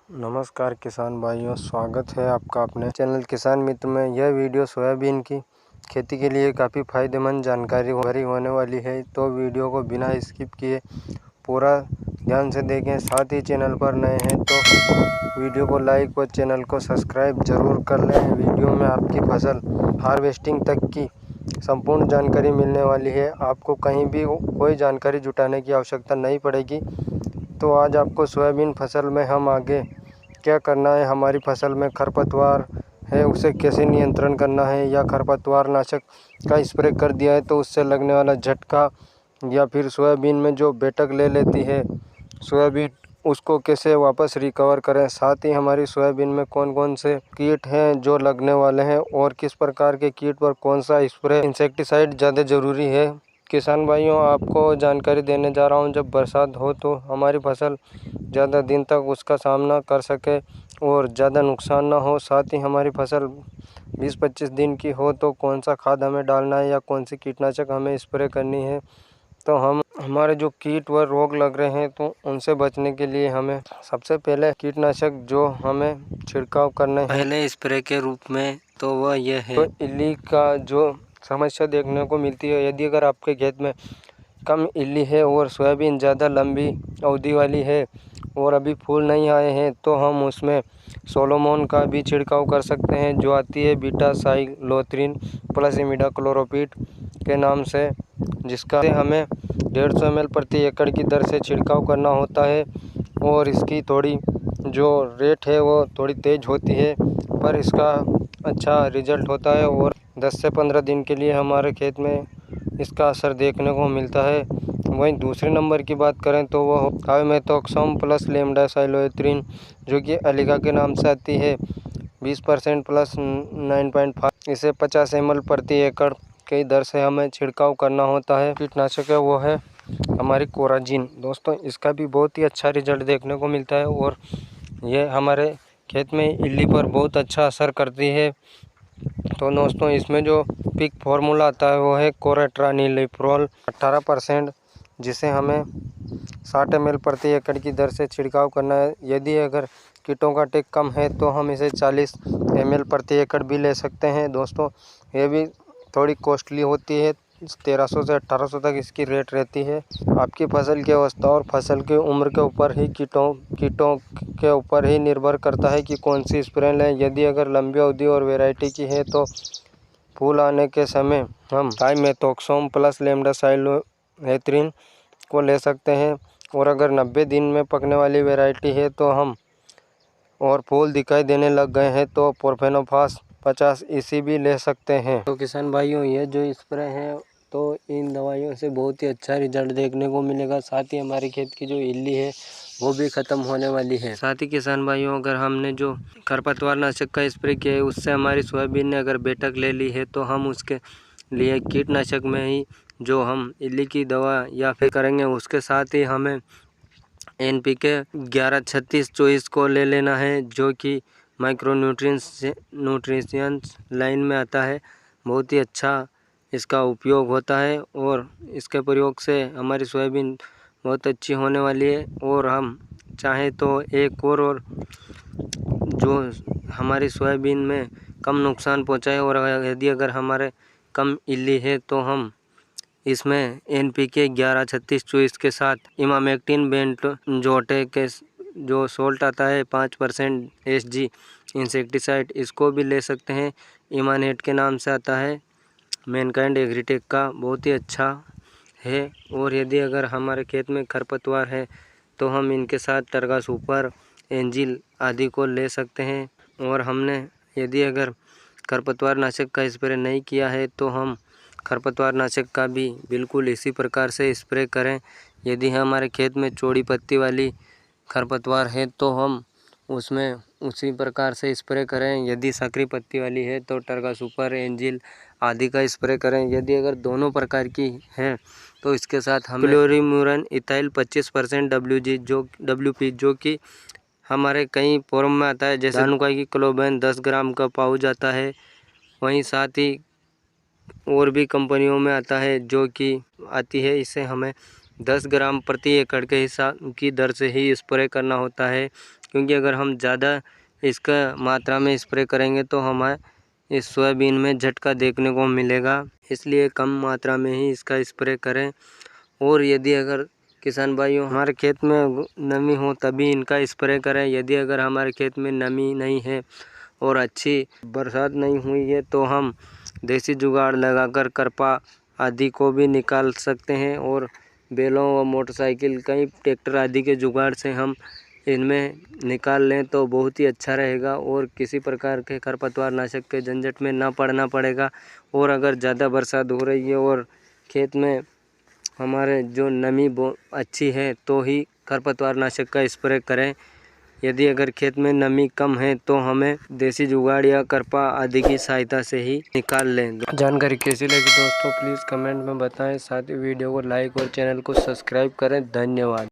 नमस्कार किसान भाइयों, स्वागत है आपका अपने चैनल किसान मित्र में। यह वीडियो सोयाबीन की खेती के लिए काफ़ी फायदेमंद जानकारी भरी होने वाली है, तो वीडियो को बिना स्किप किए पूरा ध्यान से देखें। साथ ही चैनल पर नए हैं तो वीडियो को लाइक व चैनल को सब्सक्राइब जरूर कर लें। वीडियो में आपकी फसल हार्वेस्टिंग तक की संपूर्ण जानकारी मिलने वाली है। आपको कहीं भी कोई जानकारी जुटाने की आवश्यकता नहीं पड़ेगी। तो आज आपको सोयाबीन फसल में हम आगे क्या करना है, हमारी फसल में खरपतवार है उसे कैसे नियंत्रण करना है, या खरपतवार नाशक का स्प्रे कर दिया है तो उससे लगने वाला झटका, या फिर सोयाबीन में जो बेटक ले लेती है सोयाबीन उसको कैसे वापस रिकवर करें। साथ ही हमारी सोयाबीन में कौन कौन से कीट हैं जो लगने वाले हैं और किस प्रकार के कीट पर कौन सा स्प्रे इंसेक्टिसाइड ज़्यादा ज़रूरी है। किसान भाइयों, आपको जानकारी देने जा रहा हूं, जब बरसात हो तो हमारी फसल ज़्यादा दिन तक उसका सामना कर सके और ज़्यादा नुकसान ना हो। साथ ही हमारी फसल 20-25 दिन की हो तो कौन सा खाद हमें डालना है या कौन सी कीटनाशक हमें स्प्रे करनी है। तो हमारे जो कीट व रोग लग रहे हैं तो उनसे बचने के लिए हमें सबसे पहले कीटनाशक जो हमें छिड़काव करना है पहले स्प्रे के रूप में, तो वह यह है। तो इल्ली का जो समस्या देखने को मिलती है, यदि अगर आपके खेत में कम इल्ली है और सोयाबीन ज़्यादा लंबी अवधि वाली है और अभी फूल नहीं आए हैं, तो हम उसमें सोलोमोन का भी छिड़काव कर सकते हैं, जो आती है बीटा साइक्लोथ्रिन प्लस इमिडाक्लोप्रिड के नाम से, जिसका हमें 150 ml प्रति एकड़ की दर से छिड़काव करना होता है। और इसकी थोड़ी जो रेट है वो थोड़ी तेज़ होती है, पर इसका अच्छा रिजल्ट होता है और 10 से 15 दिन के लिए हमारे खेत में इसका असर देखने को मिलता है। वहीं दूसरे नंबर की बात करें तो वह कार्बेमेथोक्सोम प्लस लेमडासाइलोथ्रिन, जो कि अलीगा के नाम से आती है, 20% प्लस 9.5, इसे 50 ml प्रति एकड़ की दर से हमें छिड़काव करना होता है। कीटनाशक है वो है हमारी कोराजिन। दोस्तों, इसका भी बहुत ही अच्छा रिजल्ट देखने को मिलता है और ये हमारे खेत में इल्ली पर बहुत अच्छा असर करती है। तो दोस्तों, इसमें जो पिक फार्मूला आता है वो है कोरेट्रानिलिप्रोल 18%, जिसे हमें 60 ml प्रति एकड़ की दर से छिड़काव करना है। यदि अगर कीटों का टिक कम है तो हम इसे 40 ml प्रति एकड़ भी ले सकते हैं। दोस्तों, ये भी थोड़ी कॉस्टली होती है, 1300 से 1800 तक इसकी रेट रहती है। आपकी फसल की अवस्था और फसल की उम्र के ऊपर ही कीटों के ऊपर ही निर्भर करता है कि कौन सी स्प्रे लें। यदि अगर लंबी अवधि और वैरायटी की है तो फूल आने के समय हम डाइमेथोक्सोम प्लस लेमडासाइलोथ्रिन को ले सकते हैं, और अगर 90 दिन में पकने वाली वैरायटी है तो हम और फूल दिखाई देने लग गए हैं तो प्रोफेनोफास 50 EC भी ले सकते हैं। तो किसान भाइयों, ये जो स्प्रे हैं तो इन दवाइयों से बहुत ही अच्छा रिजल्ट देखने को मिलेगा। साथ ही हमारे खेत की जो इल्ली है वो भी ख़त्म होने वाली है। साथ ही किसान भाइयों, अगर हमने जो खरपतवार नाशक का स्प्रे किया है उससे हमारी सोयाबीन ने अगर बेटक ले ली है तो हम उसके लिए कीटनाशक में ही जो हम इल्ली की दवा या फिर करेंगे, उसके साथ ही हमें NPK 11-36-24 को ले लेना है, जो कि माइक्रो न्यूट्रिशंस लाइन में आता है। बहुत ही अच्छा इसका उपयोग होता है और इसके प्रयोग से हमारी सोयाबीन बहुत अच्छी होने वाली है। और हम चाहें तो एक और जो हमारी सोयाबीन में कम नुकसान पहुंचाए, और यदि अगर हमारे कम इल्ली है तो हम इसमें NPK 11-36-24 के साथ इमामेक्टिन बेंजोएट के जो सोल्ट आता है 5% SG इंसेक्टिसाइड, इसको भी ले सकते हैं। इमानेट के नाम से आता है, मैनकाइंड एग्रीटेक का, बहुत ही अच्छा है। और यदि अगर हमारे खेत में खरपतवार है तो हम इनके साथ टरगा सुपर, एंजिल आदि को ले सकते हैं। और हमने यदि अगर खरपतवार नाशक का स्प्रे नहीं किया है तो हम खरपतवार नाशक का भी बिल्कुल इसी प्रकार से स्प्रे करें। यदि हमारे खेत में चौड़ी पत्ती वाली खरपतवार है तो हम उसमें उसी प्रकार से स्प्रे करें। यदि संकरी पत्ती वाली है तो टरगा सुपर, एंजिल आदि का स्प्रे करें। यदि अगर दोनों प्रकार की है तो इसके साथ हम क्लोरीम्यूरन इथाइल 25% WP, जो कि हमारे कई फॉर्म में आता है, जैसे धानुका की क्लोबेन 10 ग्राम का पाउच आता है। वहीं साथ ही और भी कंपनियों में आता है जो कि आती है, इसे हमें 10 ग्राम प्रति एकड़ के हिसाब की दर से ही स्प्रे करना होता है। क्योंकि अगर हम ज़्यादा इसका मात्रा में स्प्रे करेंगे तो हमें इस सोयाबीन में झटका देखने को मिलेगा। इसलिए कम मात्रा में ही इसका स्प्रे करें। और यदि अगर किसान भाइयों हमारे खेत में नमी हो तभी इनका स्प्रे करें। यदि अगर हमारे खेत में नमी नहीं है और अच्छी बरसात नहीं हुई है तो हम देसी जुगाड़ लगाकर करपा आदि को भी निकाल सकते हैं। और बैलों व मोटरसाइकिल कई ट्रैक्टर आदि के जुगाड़ से हम इनमें निकाल लें तो बहुत ही अच्छा रहेगा और किसी प्रकार के खरपतवार नाशक के झंझट में ना पड़ना पड़ेगा। और अगर ज़्यादा बरसात हो रही है और खेत में हमारे जो नमी अच्छी है तो ही खरपतवार नाशक का स्प्रे करें। यदि अगर खेत में नमी कम है तो हमें देसी जुगाड़ या करपा आदि की सहायता से ही निकाल लें। जानकारी कैसी लगी दोस्तों प्लीज़ कमेंट में बताएं। साथ ही वीडियो को लाइक और चैनल को सब्सक्राइब करें। धन्यवाद।